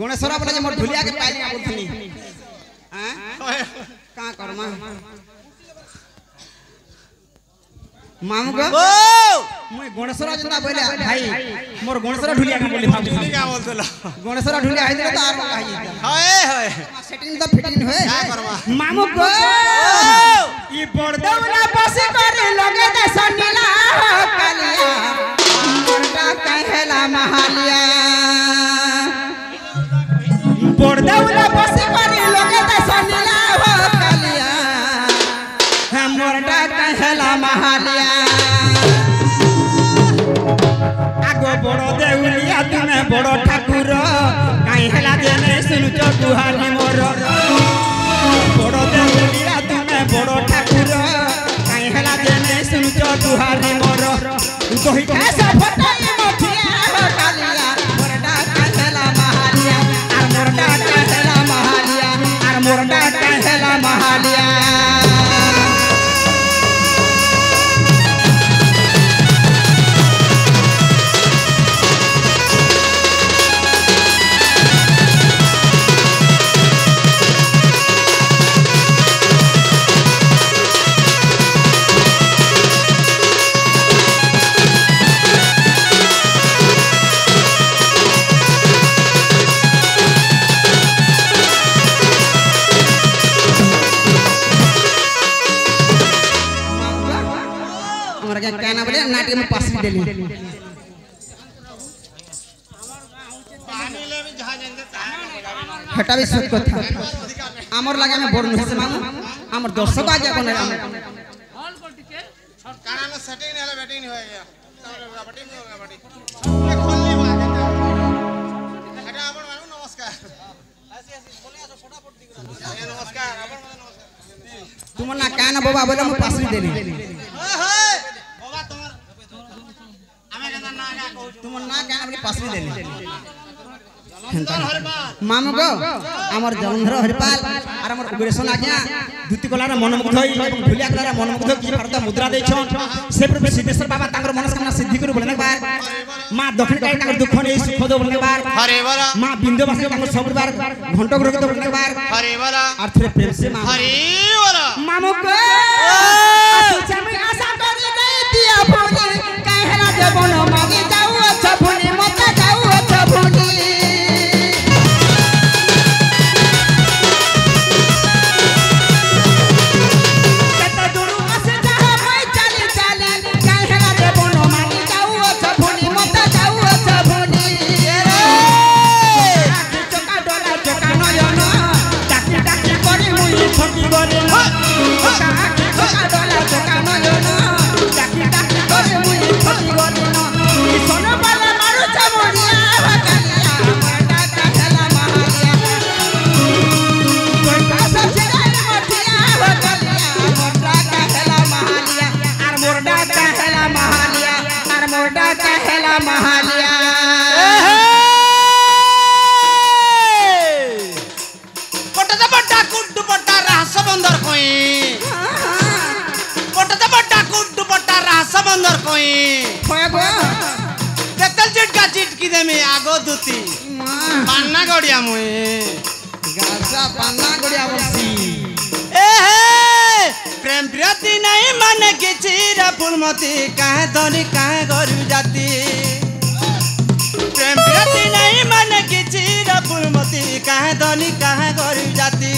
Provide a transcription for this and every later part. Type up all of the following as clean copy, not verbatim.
गणेशरा बोले मोर ढुलिया के पाइली आ बोलथनी हां का करमा मामू को मुई गणेशरा जंदा बोले भाई मोर गणेशरा ढुलिया के बोली भाबू ढुलिया का बोलतला गणेशरा ढुलिया आइले तो आर कहि हाय हाय सेटिंग तो फिटिंग होए का करमा मामू को ई बड़दौला बसे करे लगे दे सनीला कालिया मोरटा कहला महालिया बड़दौला बसे करे लगे दे सनीला कालिया मोरटा कहला महालिया आगो बड़ो देउलिया तुमे बड़ो ठाकुर काई हला देने सुनुचो दुहानी मोर बड़ो देउलिया तुमे बड़ो ठाकुर काई हला देने सुनुचो दुहानी मोर दोही कैसा फटाई मोठिया कालिया मोरटा कहला महालिया आर मोरटा कहला महालिया आर मोरटा कहला महालिया कहना बोले नाटक में पास देली हटा भी सुत कथा हमर लगे में बोर नहीं से मामू हमर दर्शक आ जाबो ना हॉल कोटी के काना में सेटिंग नहीं हला बैटिंग नहीं होएगा बैटिंग नहीं होगा बैटिंग खोलनी बात हटा अपन मानू नमस्कार ऐसे ऐसे बोले तो फटाफट दिख रहा नमस्कार अपन नमस्कार तुम ना काना बाबा बोले मैं पास देली तुम ना कहना बोले पास देली मामू को हमर जलंधर हरिपाल और हमर उग्रेशन आज्ञा दुति कलार मनमुग्ध होई एवं ढुलिया कलार मनमुग्ध की भारत मुद्रा देछन से प्रभु सिद्धेश्वर बाबा तांकर मनस्कामना सिद्धि करू बोलने बार मां दक्षिण काली तांकर दुख नै सुख दो बोलने बार हरे बरा मां बिंदुवासिनी तांकर सब बार घंटो ग्रह दो बोलने बार हरे बरा और फिर प्रेम से मां हरे बरा मामू को सुचमी आशा करी दे दिया भोली कहला देबन मांगी जाऊ अच्छा भोली मत जाऊ अच्छा भोली आगो दुती पान्ना गड़िया मुए गासा पान्ना गड़िया बसी ए हे प्रेम प्रीति नहीं मन के चीरा फुलमती काहे धनी काहे गरु जाती प्रेम प्रीति नहीं मन के चीरा फुलमती काहे धनी काहे गरु जाती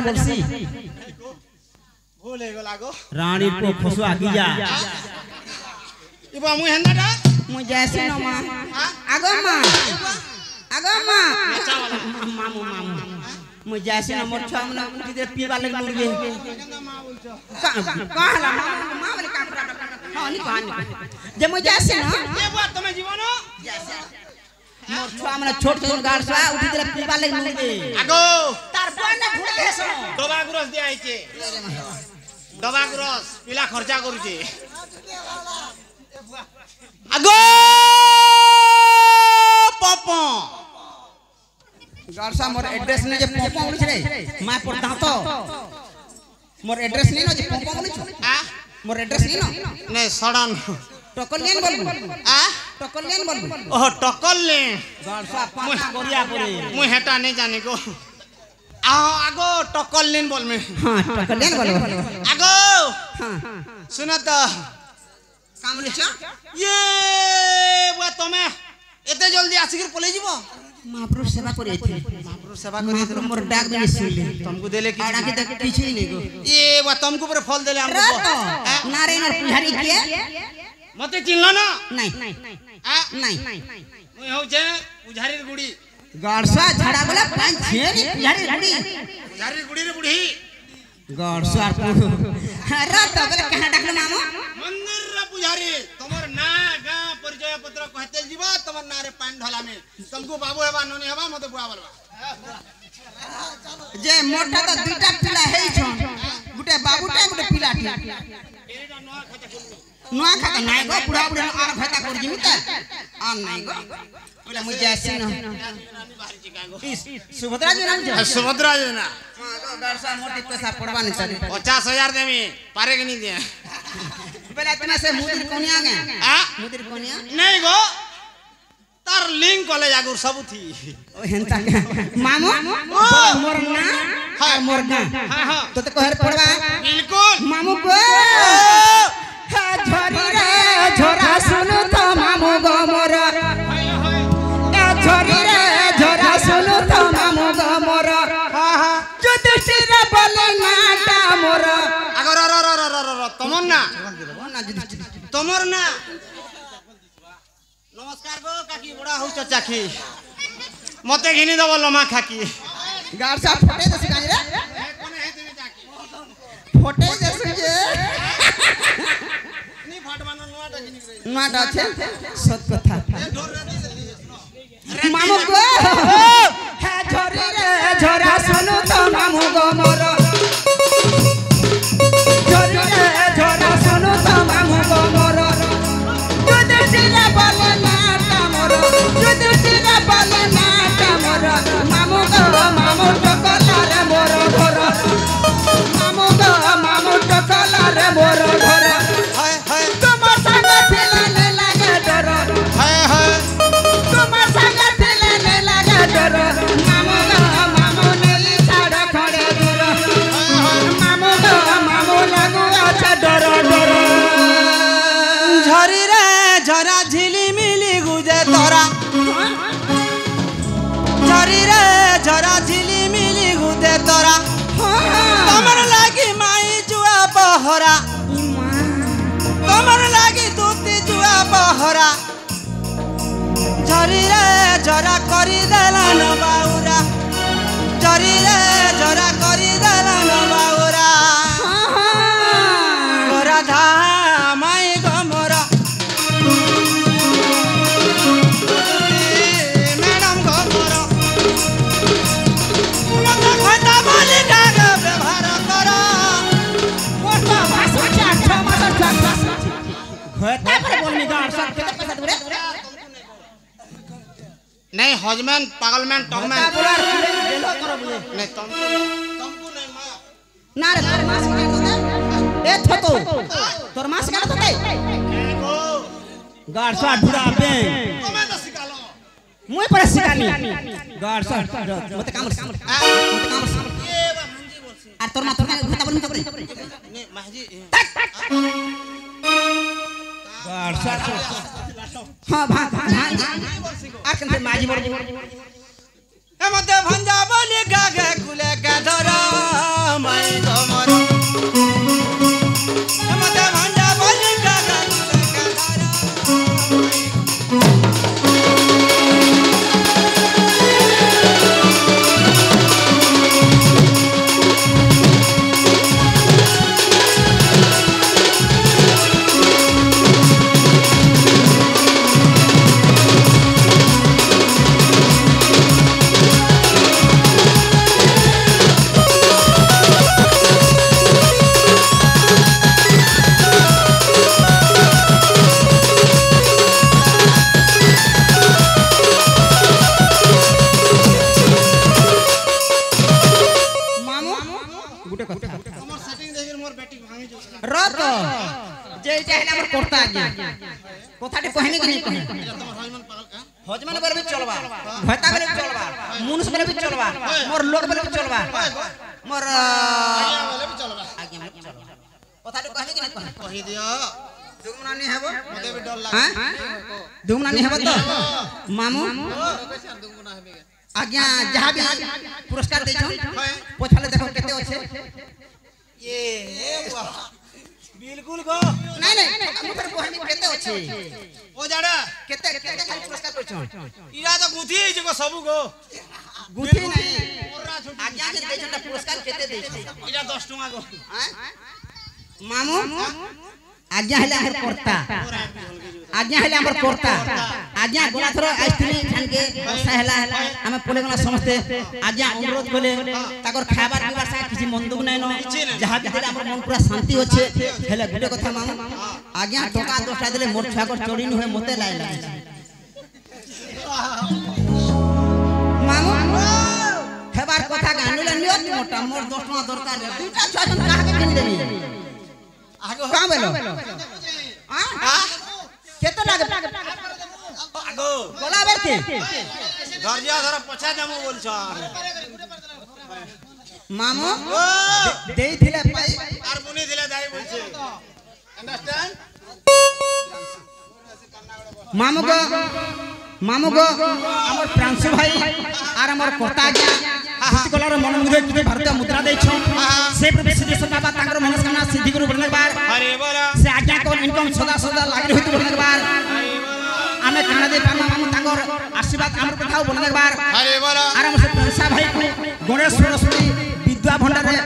बोलसी भूल हे लागो रानी को फसो आगिया इबा मु हेंदाटा मु जैसे न मा आगो मा मामू मु जैसे न मोर छम न किदे पीबा लग मुर्गे का हला मा बोले का हां नि कहानी जे म जासे न ए बुआ तमे जीवन मोर छुआ माने छोट छोट गाड़ छुआ उठी दिले पीबा ले मुंगे आगो तार बुआ ने घुड़ देसो दबा गुरस दिया आइचे दबा गुरस पिला खर्चा करूचे आगो पपो गाड़सा मोर एड्रेस ने जे पपो उलिछ रे मा पड़ता तो मोर एड्रेस नहीं न जे पपो उलिछ आ मोर एड्रेस नहीं न नहीं सडन टकल लेन बोलबो आ टकल लेन बोलबो ओह टकल ले गाड़सा पाटा गोरिया पड़े मु हेटा नहीं जाने को आ आगो टकल लेन बोल में हां टकल लेन बोलबो आगो हां सुन त काम लिछ ये बुआ तमे एते जल्दी आसिकर पले जीवो महाप्रभु सेवा करे थी महाप्रभु सेवा करे तो मोर डाक भी सुनले तुमको देले की आड़ा के तक पीछे ही नहीं गो ये बुआ तुमको पर फल देले हमको नारायण और पुजारी के मते चिन्हला ना नहीं आ नहीं मुई हो जे पुजारीर गुडी गाड़सा झड़ा बोला पांच छे नी पुजारी गुड़ी पुजारीर गुडी रे बुढ़ी गाड़सा अरे तो बोले कहां डाकलो मामो मंदिर रे पुजारी तमर ना गा परिचय पत्र कहते जीवा तमर ना रे पान ढला में तुमको बाबू हेबा नोनी हेबा मते बुआ बोलबा जे मोटा तो दुटा पिला हेई छन गुटे बाबूटा गुटे पिलाटी एटा नवा खाता खोललो नुआ खाता नाही गो बुढ़ा बुढ़ा आर खाता कर जिमी त आ नहीं गो बोले मुझे ऐसे न सुभद्रा जी नाम जो सुभद्रा जी ना गाड़सा मोटी पैसा पड़वा नहीं चले 50,000 देमी पारे के नहीं दे पहले इतना से मुदिर कोनिया गए आ मुदिर कोनिया नहीं गो तार लिंक कॉलेज आगुर सब थी ओ हेंता मामू मोर ना हां मोर ना हां हां तो कहर पड़वा बिल्कुल मामू को झरी रे झोरा सुनु तो मामू गो मोर झरी रे झोरा सुनु तो मामू गो मोर हां हां जुदिशिर बोले नाटा मोर अगर तमर ना तमर ना नमस्कार गो काकी बड़ा हो चाची मते घिनी दब लमा खाकी गाड़सा फोटे दस काज रे कोने हे दिने जाकी फोटे दस जे नी फट मानो नोटा घिनी रे नाटा छे सत कथा ढोर रे मामू गो हे झरी रे झोरा सुनु तो मामू गो मोर झरी रे झोरा सुनु तो मामू गो मोर जुदिशिर बोले नाटा मोर जुदिशिर बोले नाटा मोर मामू गो मामू टकला रे मोर घर मामू गो मामू टकला रे मोर घर हाय हाय तुम संग थिले ने लागे डर हाय हाय तुम संग थिले ने लागे डर मामू गो मामू नेली छाड़ खड़े दूर मामू गो मामू लागू अच्छा डर डर झरी रे झरा झिली मिली गुजे तोरा झरी रे झरा झिली मिली गुजे तोरा तमर लागी माई जुआ बहरा तमर लागी दूती जुआ बहरा झरी रे झरा करी देला न बाउरा झरी रे झरा करी देला न बाउरा राधा माई गमरा मैडम गमरा मत खाता बोली डाग व्यवहार करा मोटा भाषा चाट मासा चाट घोटा पर बोलनी गाड़ सब केते पैसा दूरे नहीं हजमैन पागलमैन टॉगमैन बोला गेलो करो बोले नहीं तुमको नहीं मां ना रे तोर मास के होते ए थतो तोर मास के होते को गाड़ सा ढुरा पे तुम्हें तो सिखालो मुई पर सिकानी गाड़ सा मते काम मते काम ये बा मंजी बोलसी और तोर मा घोटा बोल मते नहीं महजी गाड़ सा हां भाग भाग आ कंते माजी मोर ए मते भंजा बोली गागे कुले का धरा माई गमरा ए मते भंजा बोली गागे कुले का धरा आज्ञा কথাটি কহিনি কি नहीं কহি তোমার হজমান পাগল কা হজমান বলে भी चलबा ভয়তা বলে भी चलबा মুনুষ বলে भी चलबा मोर लोग বলে भी चलबा मोर আজ্ঞা বলে भी চলবা आज्ञा বলে भी चलबा কথাটি কহিনি কি नहीं কহি কহি দিও দুমনা নি হেবো মতে भी डर हां লাগে দুমনা নি হেবো তো মামু দুগুনা হেবে आज्ञा जहां भी पुरस्कार देछो पछाले देखो केते আছে ये वाह बिल्कुल गो नहीं नहीं हम पर कहनी केते আছে ओ जाडा केते केते खाली पुरस्कार करछो इरा तो गुथी है गो सब गो गुथी नहीं ओरा छुटी आज्ञा के देछो पुरस्कार केते देछो इरा 10 टका गो मामू आज्ञा हेले हमर करता आज्ञा हेले हमर करता आज्ञा गोला थरो आइस्त्री खान के सहेला हम पोले गला समझते आज्ञा अनुरोध कले ताकर खाबार पीबार सा किछि मन दुख नै न जहा भी देले हमर मन पूरा शांति होछे हेले गुटे कथा मामू आज्ञा टका 10टा देले मोर छुआ को चोरी न होय मते लाई लागे मामू हेबार कथा गानुले नियत मोटा मोर 10 टका दरकार दुटा छुआ जन काहा के किन देबी आगो का बेलो हां केते लागे आगो गोला बेरते दर्जिया धर पछा जामो बोलछ मामू ओ देई थिले पाई আর বুনি দিলে দাই বলছে আন্ডারস্ট্যান্ড मामू गो हमर प्रांशु भाई आर हमर कोता आज्ञा कलार मन मुदे कि भारतीय मुद्रा देछो से प्रभु सिद्धेश्वर बाबा ताकर मनस्कामना सिद्धि करू बरने बार अरे बोला से आज्ञा को इनकम सदा सदा लागि होइत बरने बार आमे काना दे पामा मामू ताकर आशीर्वाद हमर कथाओ बरने बार अरे बोला आर हमर से प्रांशा भाई को गणेश सरस्वती विद्या भंडार रे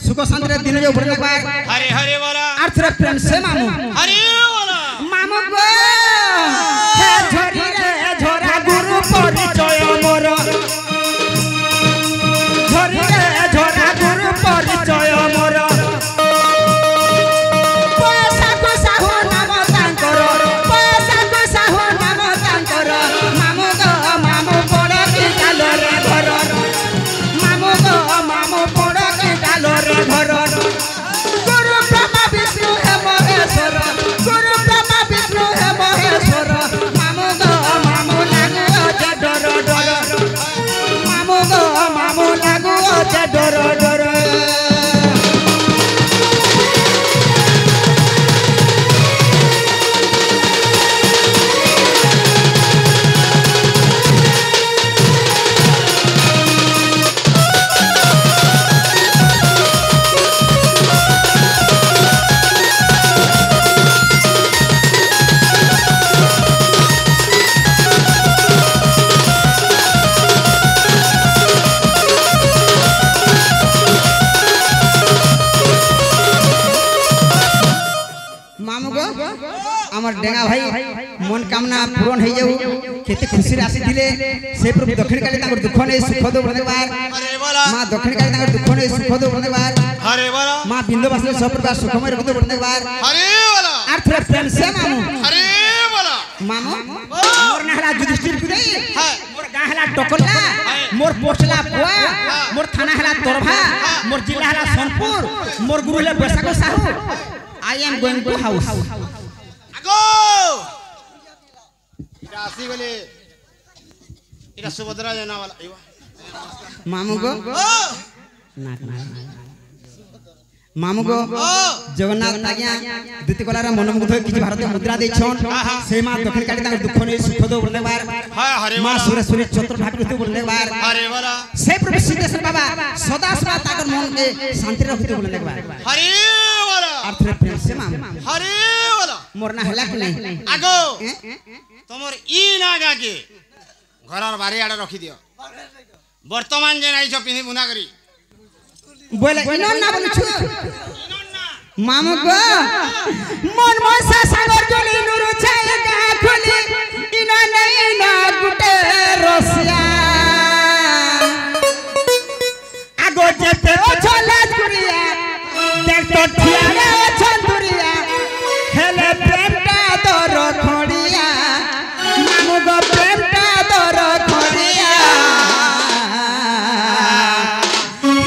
सुख शांति रे दिन जो बरने बार अरे हरे बोला आर थरे प्रेम से मामू अरे बोला मामू गो हे झोरी रे झोरा गुरु परिचय मोर झोरी रे झोरा गुरु परिचय मोर पैसा को साहू नाम तांकर पैसा को साहू नाम तांकर मामू गो मामू बड़ की डाल रे घर मामू गो मामू बड़ की डाल रे घर गुरु ब्रह्मा विष्णु हे महेश्वर गुरु ब्रह्मा विष्णु हे महेश्वर मामू गो मामू लागू जे डर डर मामू गो मामू लागू जे डर डर मामू गो हमर डेंगा भाई मन कामना पूर्ण हो जाऊ केते खुशी राशि दिले से प्रभु दक्षिण काली ताकर दुख नै सुख दो बरने बार अरे बोला मां दक्षिण काली ताकर दुख नै सुख दो बरने बार अरे बोला मां बिंदुवासिनी सब प्रकार सुखमय रखतो बरने बार अरे बोला आर थोड़ा प्रेम से मामू अरे बोला मामू मोर नहला युधिष्ठिर कुदै हां मोर गां हला टकला मोर पोछला पुआ मोर थाना हला तोरभा मोर जिला हला सोनपुर मोर गुरु हला बैसाखो Sahu I am going to house आगो इरा आसी गले इरा सुभद्रा जना वाला इवा मामू गो ओ मामू गो जगन्नाथ आज्ञा द्वितीय कलार मनमुग्ध किछि भारतीय मुद्रा देछन से मां दक्षिण काली ताकर दुख नै सुख दो बरने बार हां हरे मां सुरेश्वरी चतुर ठाकुर तो बरने बार हरे बोला से प्रभु सिद्धेश्वर बाबा सदा सदा ताकर मन के शांति रखतो बरने बार हरे बोला अर्थ प्रेम से मामू हरे बोला मोरना हला कि नहीं आगो तमर ई ना गाके घरर बारी आडे रखी दियो वर्तमान जे नाइ छ पिनी बुना करी बोले इनो ना बोलु छु मामू गो मन मसा सागर जली नुरु छाय गा खोली इनो नहीं ना गुटे रसिया आगो जेते ओ छोला गुरिया देख तो ठिया रे छंदुरिया हेले प्रेमटा दर खड़िया मामू गो प्रेमटा दर खड़िया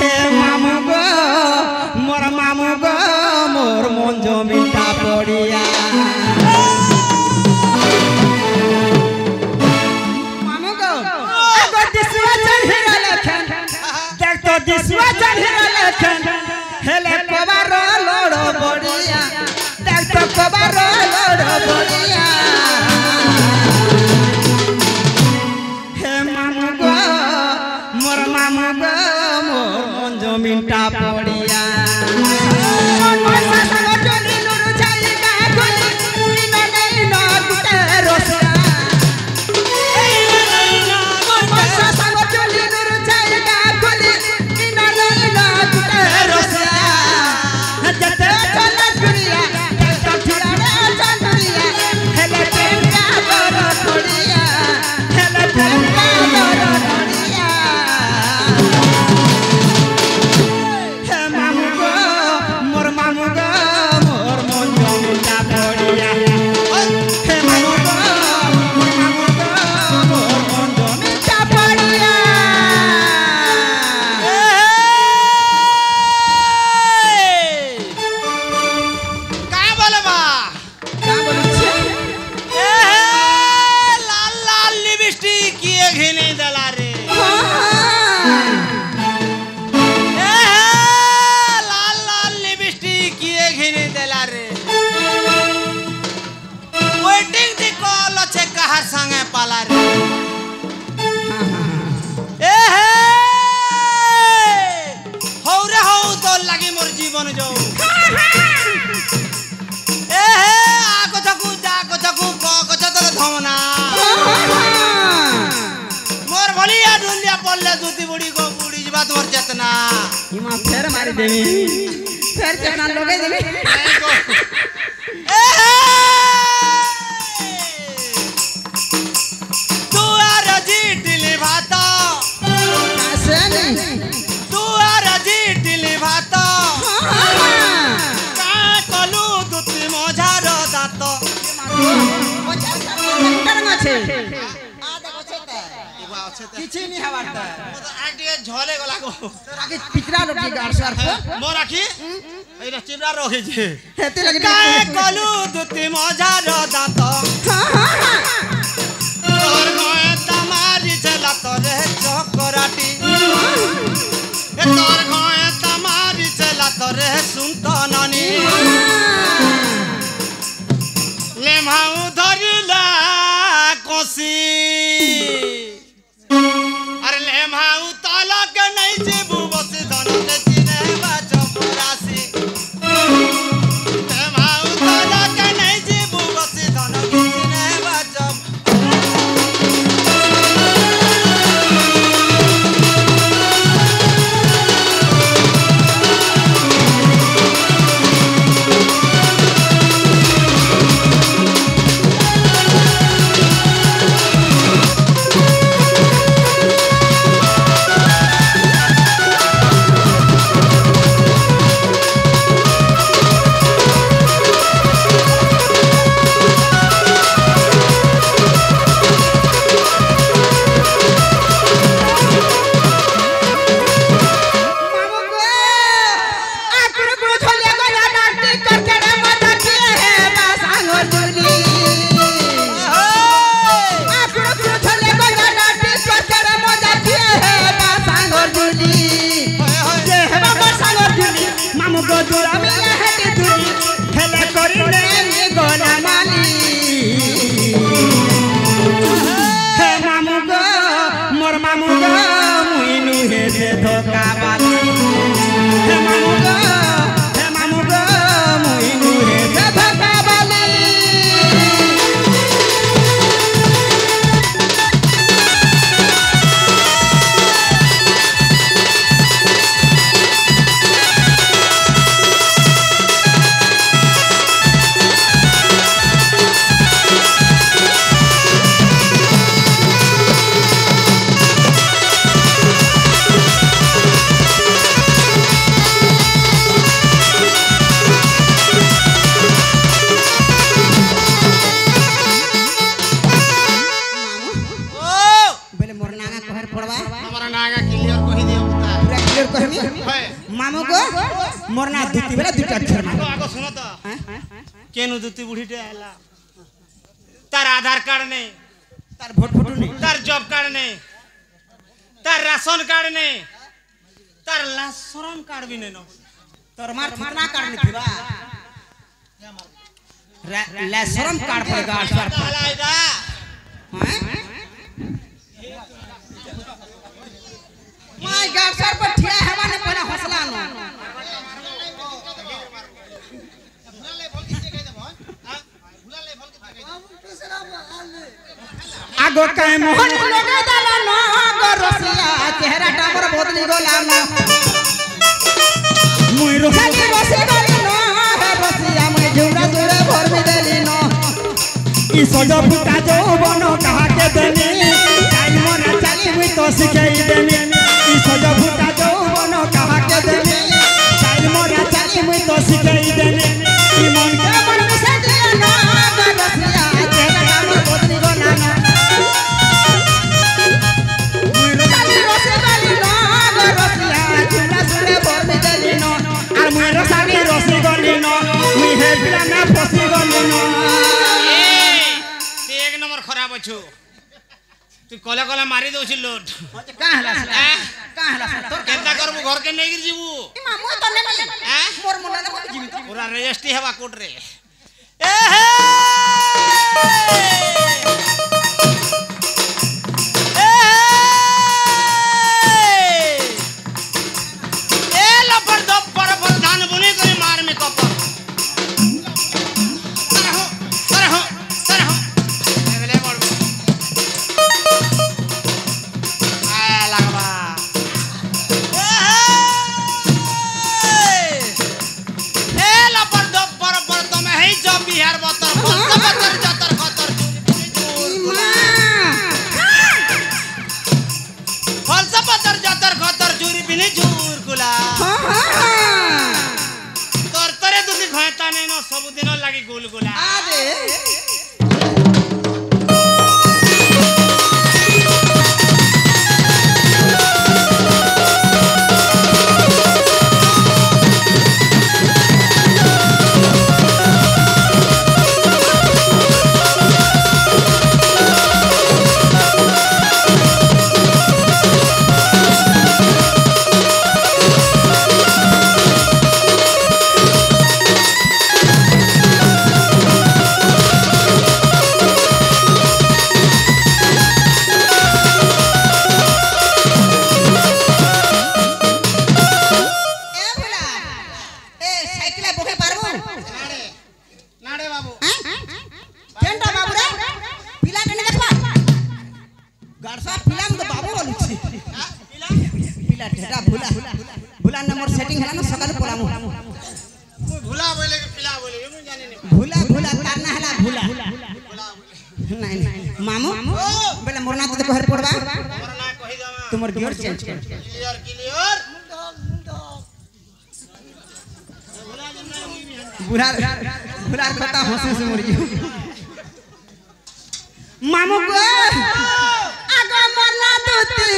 हे मामू गो मोर मन जमीनटा पड़िया वेटिंग दी कॉल अच्छे कहार संगे पाला रे ए हे हो रे हो तो लगी मोर जीवन जाऊ ए हे आको चकू जा को चकू को चतल धमना मोर भलिया ढुलिया पल्ले दूती बुड़ी को बुड़ी जबा तोर चेतना हिमा फेर मारी देवी फेर चेतना लगे देवी ए तू आर जीटली भात कैसे नहीं तू आर जीटली भात का कलू दूती मझार दात किछि नहीं हवारता आगे झोले गला को आगे पिछरा लोग गाड़ सर मोर आखी एरा चिबरा रहे जे हेते लगे का कलू दूती मझार दात तोर गए तमारी चला तोरे चकराटी ए तोर गए तमारी चला तोरे सुनत नानी ले माऊ धरिला कोसी अरे ले माऊ ताला के नहीं जेबू बस धन के चिने बाच पुरासी ले माऊ ताला के नहीं जेबू बस धन के चिने बाच मामू को मोरना दुती बेला दुटा अक्षर मानो आगो सुनो तो केनु दुती बुढ़ीटे आला तार आधार कार्ड नहीं तार वोट फोटो नहीं तार जॉब कार्ड नहीं तार राशन कार्ड नहीं तार लाशरम कार्ड भी नहीं नो तोर मार फटना कार्ड नहीं थीबा लाशरम कार्ड पर गाड़ सर आलाइदा माय गाड़ सर पर ठिया हेबा ने पना हौसला नो आगो काय मोहन लगे दाला नो आगो रसिया चेहरा टाबर बदली गोला नो मुई रोसी गली नो हे रसिया मुई झुरा झुरा भर में देली नो ई सजो फुटा जो बनो कहा के देनी टाइम ना चली मुई तो सिखाई देनी ई सजो फुटा जो बनो कहा के देनी टाइम ना चली मुई तो सिखाई देनी ई मन के मन में से दिया नो आगो रसिया चेहरा टाबर बदली गोला नो एक नंबर खराब अछु तू कले कले मारी दोछि लोट का हला का हला तोर केनता करबू घर के नहीं गिर जीबू मामू तो ने मोर मोला ने जीवित पूरा रजिस्ट्री हेबा कोर्ट रे ए हे सेटिंग है ना सकाल पलामु भूला बोले के पिला बोले मैं जाने नहीं भूला भूला करना हला भूला नहीं नहीं मामू बेले मोरना तो कहर पड़बा मोरना कहि जावा तुमर गियर चेंज कर क्लियर बुढ़ा बुढ़ा कता हंसे से मर गयो मामू को आगो मोरना दूती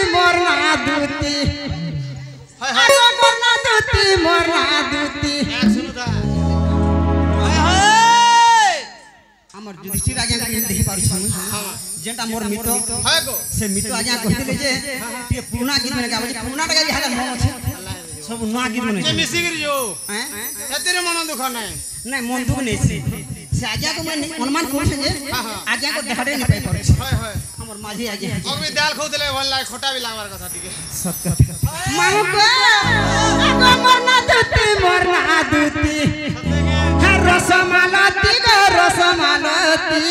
आगो मोरना दूती सुनु था हमर युधिष्ठिर आज्ञा के देखि पारि छी जेंटा मोर मित्र हाय गो से मित्र आज्ञा कहते जे टिके पुराना गीत में गाबे पुराना गाली हाल मन छै सब नया गीत में जे मिसी गिर जो हैं तेरे मन दुख नहीं नहीं मन दुख नहीं से आज्ञा को मैं अनुमान करू छे जे आज्ञा को देखाडे नहीं पाई पर हाय हाय हमर माझी आज्ञा अभी दाल खोदले भल लाग खोटा भी लागबार कथा टिके सत्य मानो को आगो मोरना दूती रसमालती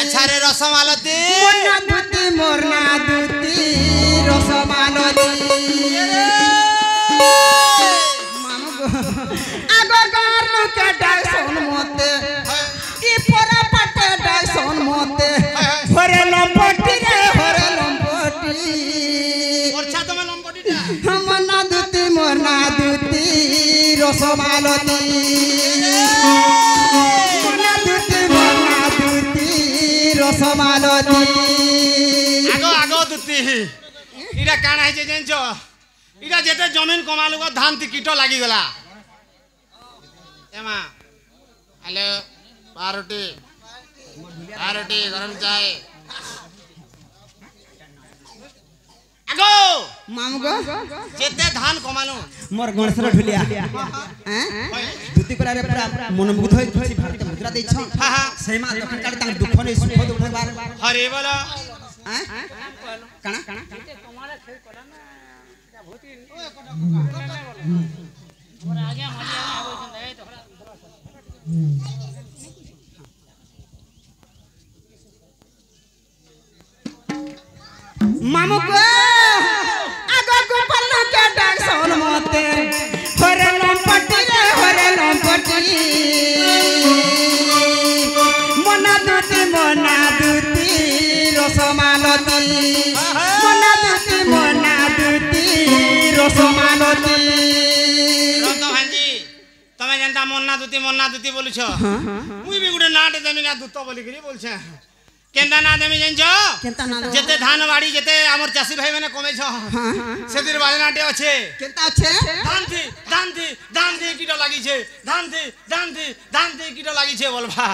अच्छा रे रसमालती मोरना दूती रसमालती आगो गारनु के डाइसन मोते ई पोरा पटे डाइसन मोते होरे लंपटी वर्षा तो मैं लंपटीटा मोरना दूती रसमालती रसमालती आगो दुती इरा काना है जे जेंचो इरा जेते जमीन कमालु को धान ती कीटो लागी गला एमा हेलो पारोटी गरम चाय आगो मामू गो जेते धान कमालु मोर गणेशर ढुलिया हैं दुती कोला रे पूरा मनमुग्ध होई खुशी भारत मुद्रा दै छ सेही मा दखन काली तांग दुख नै सुख दुखबार हरे बोला हैं काना तुम्हारा खेल करा ना बहुत ही और आगे मली आवे छन ए तोरा मामू को आगो गोपाल के डाक सोन मोते होरे लंपटी मना दूती रसमालती रसमालती रंग भांजी तमे जनता मन्ना दूती बोलु छ मुई भी गुडे नाट देमी ना दूत बोली करी बोल छ केंदा ना देमी जंजो केंता ना जेते धान बाड़ी जेते हमर चासी भाई माने कमे छ सेतिर बाले नाटे अछि केंता छे धान थी कीड़ा लागी छे धान थी कीड़ा लागी छे बोलबा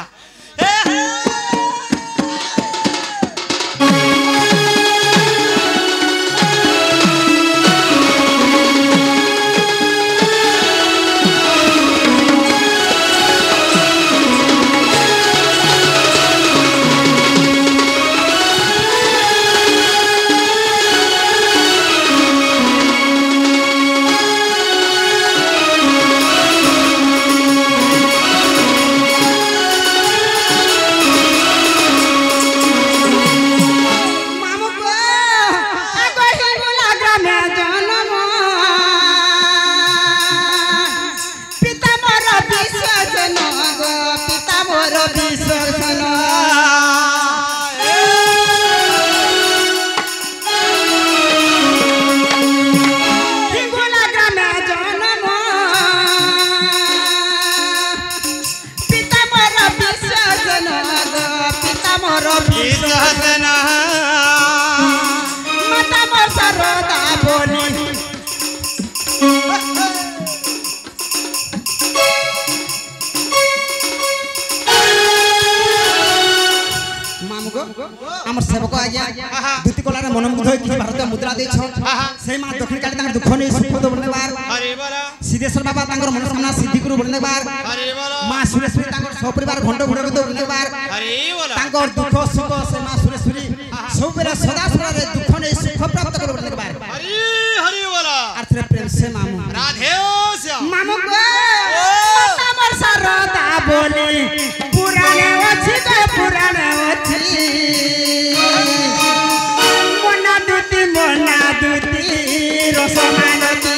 हमर सेवक आज्ञा दुती कोला रे मनमुग्ध होई किछि भारत मुद्रा दै छ सेही मा दक्षिण काली तांगर दुख नै सुख दो बने बार हरे बोला सिद्धेश्वर बाबा तांगर मनोकामना सिद्धि करू बने बार हरे बोला मां सुरेश्वरी तांगर सपरिवार घंट घुरे दो बने बार हरे बोला तांगर दुख सुख से मां सुरेश्वरी सबेरा सदा सदा रे दुख नै सुख प्राप्त करू बने बार हरे बोला अर्थ प्रेम से मामू राधे श्याम मामू को हमर सरदा बोली पुराने अछि मना दूती रसमालती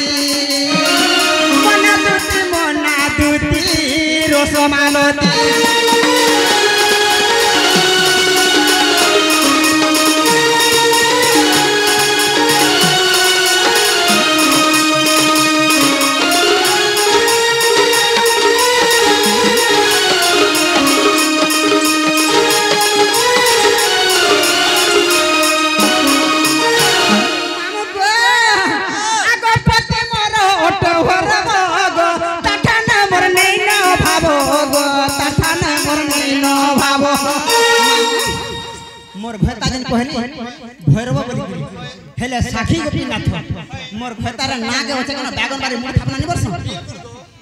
भाव मोर भयता जन कहली भैरव बोली हेले साखी गोपीनाथ मोर भयतार नागे होचे कना बागन बारी मुठ थापना नि बरस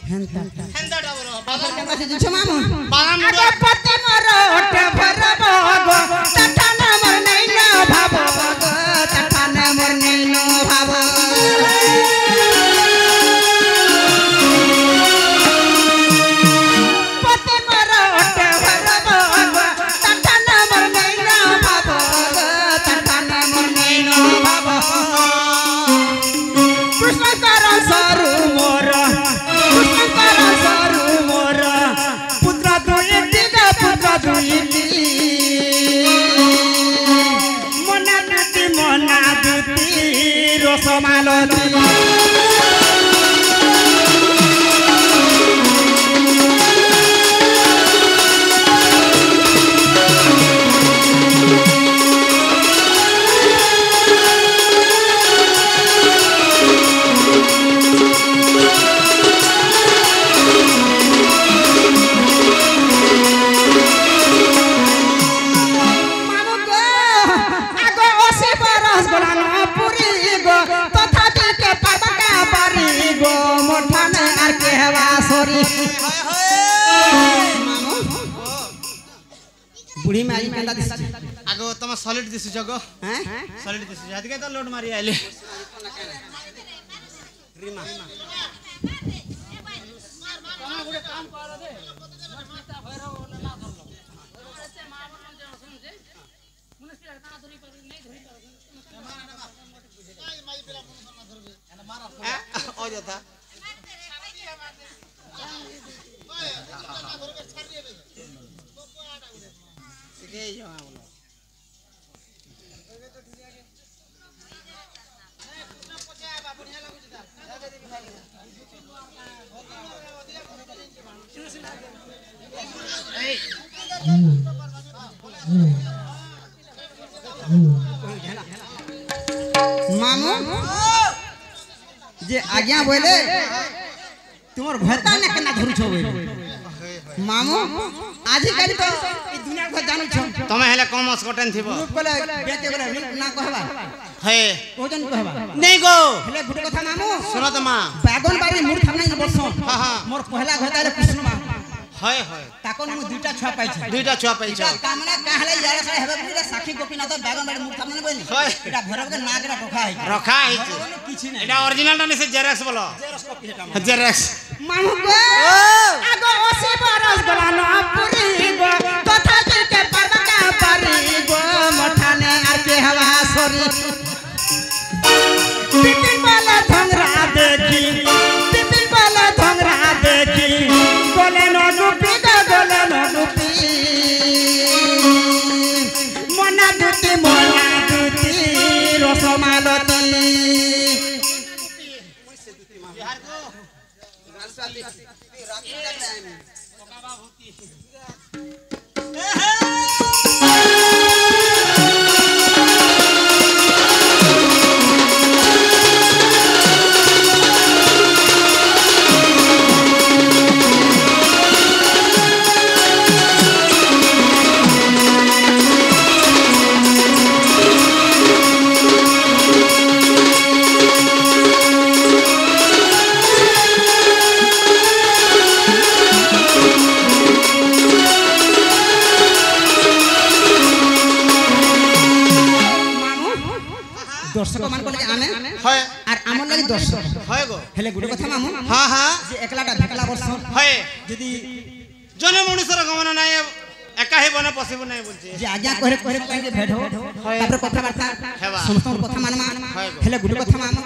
हेंता डाबरो बाबा केना से जिछ मामू बाम आगे पति मोर ओटे भैरव गो तठान मोर नैनो भाव गो तठान मोर नैनो भाव Maloti बुढ़ी में आई केंदा दिस आगो तम सॉलिड दिसु जगो हैं सॉलिड दिसु जाति के तो लोड मारी आइले रीमा कमा गुडे काम कर दे मरता भैरव वाला ना धरलो ऐसे मावन जे सुन जे मुनिस के ना धरी पर नहीं धरी माई पेला मुनिस ना धरबे एना मारा ओ जता सिके जो आवलो मामू जे आज्ञा बोले तुमर भरता ने केना धरु छो मामू आजि काली तो ई दुनिया को जानू छो तमे हेले कॉमर्स कटन थिबो ग्रुप कोले बेटे कोले ना कहबा हे ओजन कहबा नहीं गो हेले गुटे कथा मामू सुनो त मां बागन बारी मुर थामना बरसो हां हां मोर पहला घरता ले कृष्ण मा हाय हाय ताकोन मु दुटा छुआ पाइ छै दुईटा छुआ पाइछ कामना काहले यार से हेबे पुरा साखी गोपीनाथ बागन बारी मुर थामना बोली हाय एटा भरब के नागरा रखा है रखा हिच किछि नै एटा ओरिजिनल टा से जेरक्स बोलो जेरक्स मामू को आगो ओसी बरस गला न पुरी गो तथा के परबा का परी गो मठाने आर के हवा सोरी पिपिन वाला धंगरा देखी पिपिन वाला धंगरा देखी बोले न गुपी मना दुती रसमालती दर्शक मान को आमे हाय आर हमर लागि दर्शक हाय गो हेले गुटे कथा मामू हां हां जे एकलाटा भेकला वर्ष हाय यदि जने मनुष्यर गमन नाही एका हे बने पसिबल नाही बोलछे जे आज्ञा करे करे के भेट हो तापर कथा वार्ता हेबा समस्त कथा मानमा हेले गुटे कथा मामू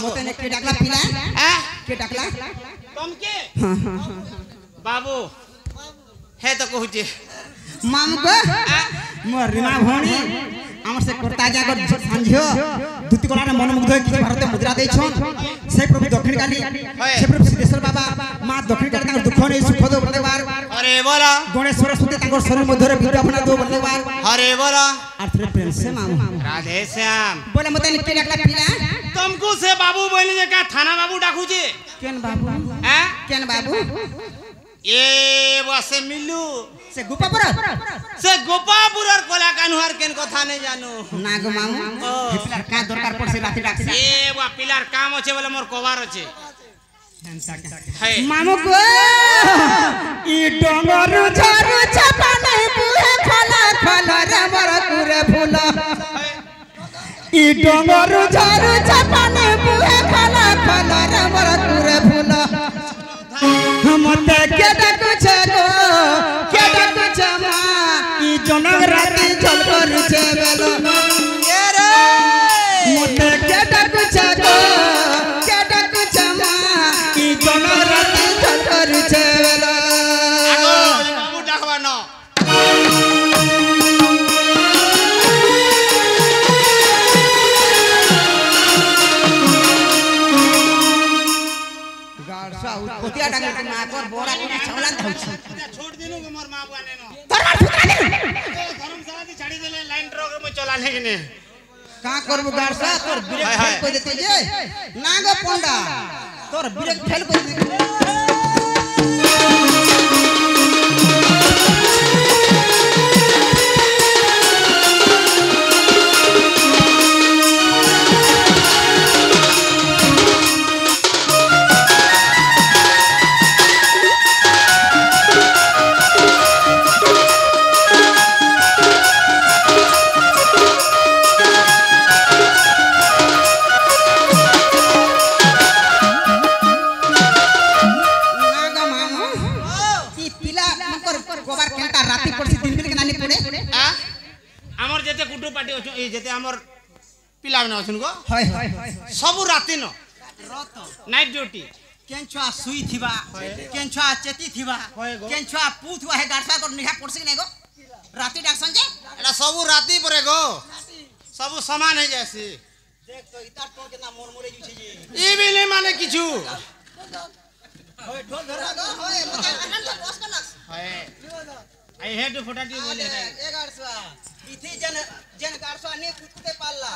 मोते ने के डाकला पिला के डाकला तुम के बाबू हे तो कहूचे मामू को मोर रीमा भणी हमर से करता जा कर सांझियो दुती कोला रे मनमुग्ध कि भारत मुद्रा दै छन से प्रभु दक्षिण काली से प्रभु सिद्धेश्वर बाबा मां दक्षिण काली ताकर दुख नै सुख दो बलदेवार अरे बोला गणेश सरस्वती ताकर शरीर मध्य रे विद्या अपना दो बलदेवार अरे बोला अर्थ रे प्रेम से मामू राधे श्याम बोले मते ने के डाकला पिला तुमको से बाबू बोली जे का थाना बाबू डाकू जे केन बाबू हैं केन बाबू ये बसे मिलू से गोपापुर कोला कानुहार केन कथा नहीं जानू ना गो मामू पिलार का दरकार पड़से राती डाकसी ए बा पिलार काम होचे बोले मोर कबार होचे मामू को ई डंगर झरू छपाने बुहे खला खला रे मोर कुरे फूल ई डंगर झरू छपाने बुहे खला खला रे मोर कुरे फूल मते के कुछ गो के कुछ मा ई जनक राती झल करूछे बेलो ए रे मते के कुछ गो के कुछ मा ई जनक राती झल करूछे बेलो आगो बाबू डाकबा न कोतिया डांगर के माकर बोरा को छवला धौछ छोड़ दिनु के मोर मां बुआने न दरबार फुटा दे धर्मशाला दी छाड़ी देले लाइन ट्रक में चला ले ने का करबो गाड़सा तोर ब्रेक फेल को देते जे ना गो पंडा तोर ब्रेक फेल को देते जेते हमर पिला न अछन गो हाय हाय सब राती न रात नाइट ड्यूटी केंछुआ सुई थिबा केंछुआ चेती थिबा केंछुआ पूथवा है गाड़सा को निहा पड़सी नै गो राती डाक्सन जे एला सब राती परे गो सब समान है जैसी देख तो इतार तो केना मोर मोरे जुछे जे ई बिले माने किछु होय ढोल धरा गो होय मके आनंद बस करनस हाय आई हेड टू फोटाटी बोले ए गाड़सा इथे जन जन गाड़सा ने कुत्ते पालला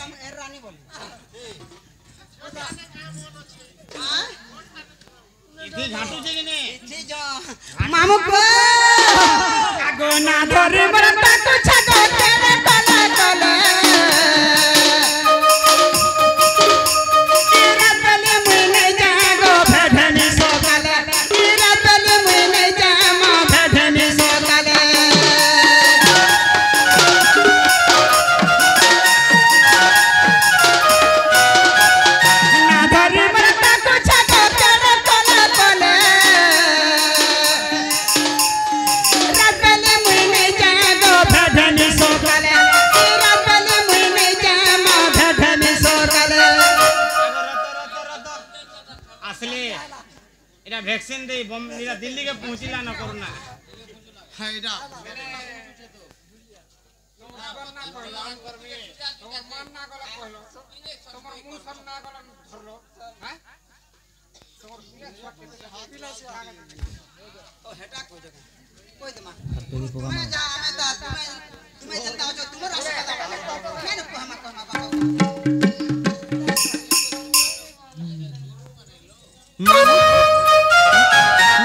हम एर रानी बोली हां इथे घाटू जे ने इथे जो मामू को आगो ना धरे बरता को छगो तेरे तला तले तेरा तले मुने जागो भेधनी सोकले तेरा तले मुने जामा भेधनी सोकले ना धरे बरता को छगो तेरे तला तले रातले मुने जागो भेधनी सोकले तेरा तले मुने जामा भेधनी सोकले असले एटा वैक्सीन दे बम निरा दिल्ली के पहुंचिला न करूना हाइडा तुम्हें जा हमें दा तुम्हें जनता हो जो तुम रास्ता बताओ मैं न को हम बताओ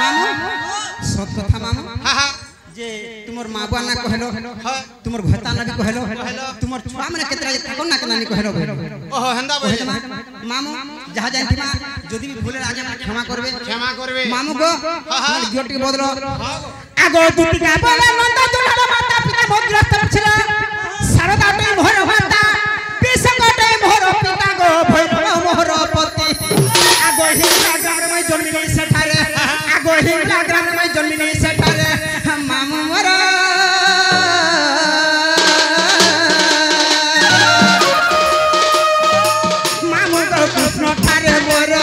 मामू सत कथा मामू हां हां जे तुमर मां बुआ ना कहलो तुमर भता ना कहलो तुमर छुआ माने केतरा थाको ना कनानी कहलो ओहो हंदा बोले मामू जहा जानती मां जदी भी भूले आगे क्षमा करबे मामू को गिफ्ट के बदलो आगो दुतिका बोले नंदा दुलार माता पिता बहुत ग्रस्त छिला शारदा टाइम भर भाता पिसंग टाइम भर पिता गो भैरव मोहर पति आगो हिंगला ग्राम में जन्मी गई सेठारे आगो हिंगला ग्राम में जन्मी गई सेठारे मामू मोरा मामू तो कृष्ण ठारे मोर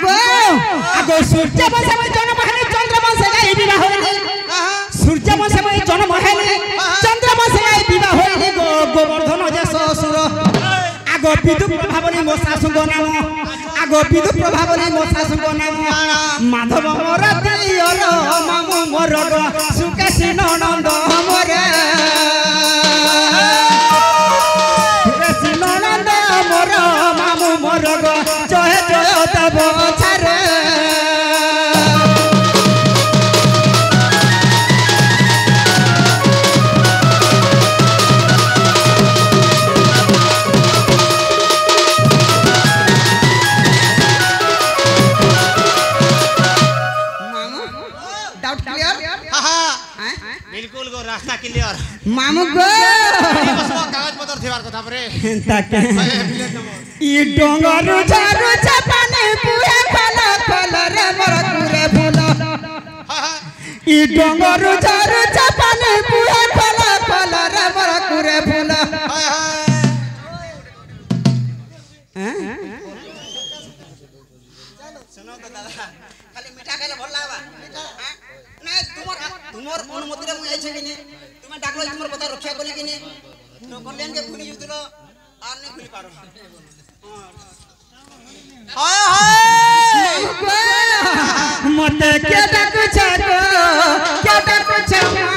को आगो सूर्य वंश में जन्म हेले चंद्रवंश गाई विवाह होले सूर्य वंश में जन्म हेले चंद्रवंश गाई विवाह होले गो गोवर्धन जे ससुर आगो विदुर प्रभावनी मो सासुंग नाम आगो विदुर प्रभावनी मो सासुंग नाम माधव मोर दियर मामू मोर सुकेशी ननंद मोरे सुकेशी ननंद मोर मामू मोर जय जय तब छारे बिल्कुल गो रास्ता क्लियर मामू गो कागज पत्र थिवार कथा परे ताके ई डोंगर झारू छपाने पुए फल फल रे मोर कुरे फूल ई डोंगर झारू छपाने पुए फल फल रे मोर कुरे फूल सुनो तो दादा खाली मीठा खाइले भल लागबा नहीं तुमर अनुमति रे मुई आइछे किने तुमे डाकलो तुमर কথা रक्षा करली किने तो कल्याण के खुली जुतलो आर नहीं खुली पारो हाय हाय मते के डाकु छको के डाकु छमा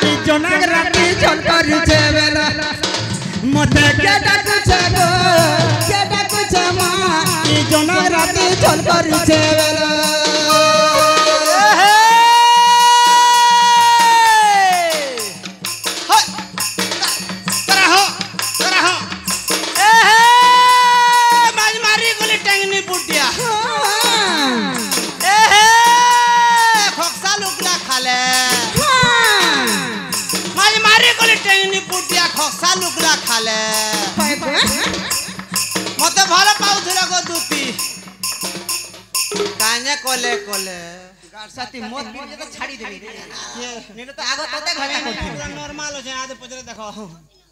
ई जनक राती चल करी छे बेला मते के डाकु छको के डाकु छमा ई जनक राती चल करी छे बेला खाले मते भल पाउथरा गो दुती काने कोले कोले गारसाती मत पी के तो छाड़ी देबी ने तो आगो तते घटा करथि पूरा नॉर्मल हो जाए आदे पजरे देखो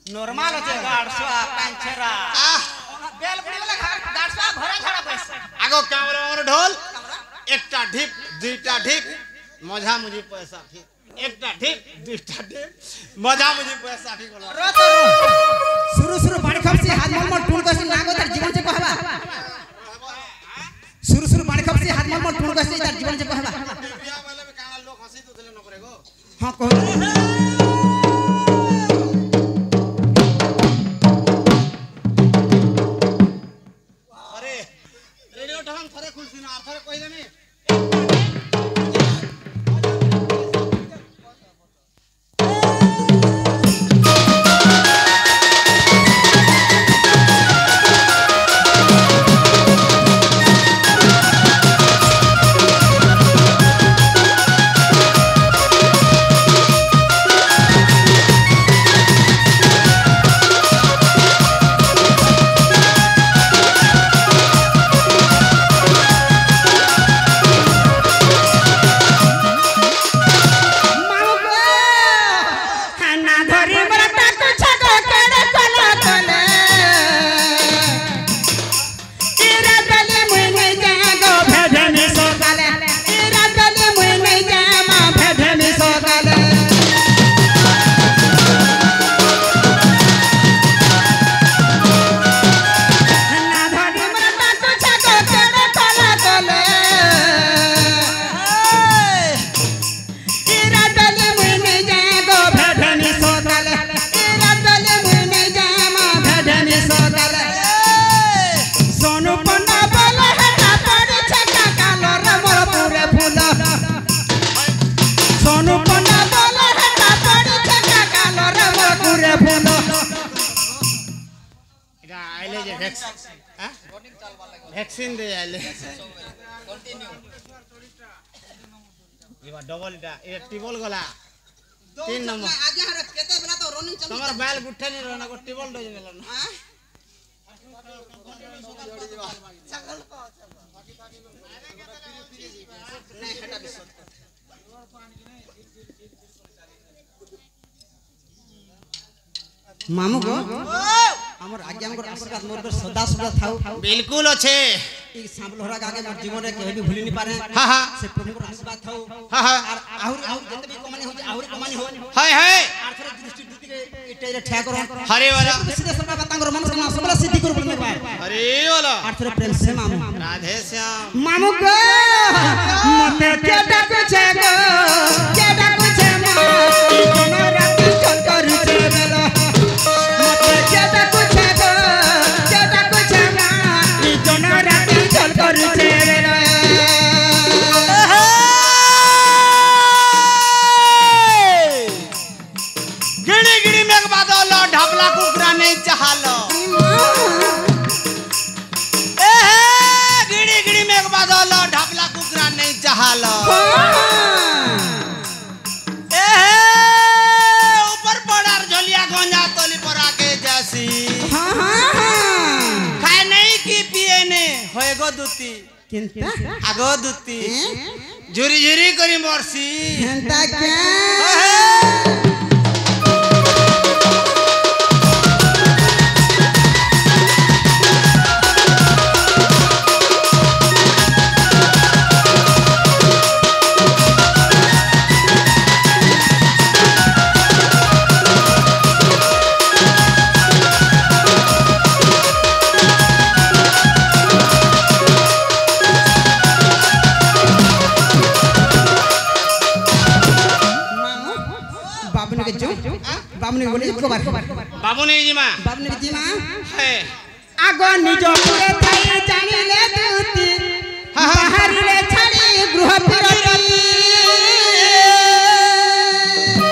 नॉर्मल हो जाए गारसा पांचरा बेल पड़ी वाला गारसा घरे छाड़ा पैस आगो कैमरा और ढोल एकटा ढिप दुईटा ढिप मजा मुझे पैसा ठीक एकटा ढिप दुईटा ढिप मजा मुझे पैसा ठीक बोला रो तो शुरू शुरू पानी खपसी हाथ मल मल टूण कसी नागो तार जीवन से कहबा शुरू शुरू पानी खपसी हाथ मल मल टूण कसी तार जीवन से कहबा बिया वाले में काना लोग हंसी तो देले न करेगो हां कह अरे रेडियो ढंग थरे खुलसी ना थरे कहि देनी वैक्सीन दे आले कंटिन्यू ये डबल टा ए टिबल गला 3 नंबर आगे हरे केते बेला तो रनिंग चल तमर बैल गुठे नहीं रहना को टिबल डज नेलन हां नहीं हटा बिसत मामू को हमर आज्ञा हमर आशीर्वाद मोर सदा सदा थाउ बिल्कुल अच्छे ई सांबलोहरा गागे मोर जीवन रे केबे भी भूली नि पारे हां हां से प्रभु को आशीर्वाद थाउ हां हां और आहुर जते भी कमानी हो आहुर कमानी हो हाय हाय आर थरे दृष्टि दुति के इटे रे ठा करो हरे वाला सिद्धेश्वर बाबा तांगर मनस्कामना सबला सिद्धि करू बोलने बार हरे वाला आर थरे प्रेम से मामू राधे श्याम मामू को मते केटा कुछ गो केटा कुछ मा कोनो रात चल करू छे बेला मते केटा कुछ गो केटा कुछ मा कोनो रात चल करू छे बेला गिड़ी गिड़ी मेघ बादल ढापला कुकरा नहीं चाहलो गिड़ी गिड़ी मेघ बादल ढापला कुकरा नहीं चाहलो ऊपर पड़ार झोलिया गोंजा तोली पर आके जैसी खाए नहीं की पिए ने होएगो दुती किंता आगो दुती झुरी झुरी करी मरसी हेंता क्या बाबू ने बोले एक बार बाबू ने जी मां बाबू ने जी मां है आगो निज पुरे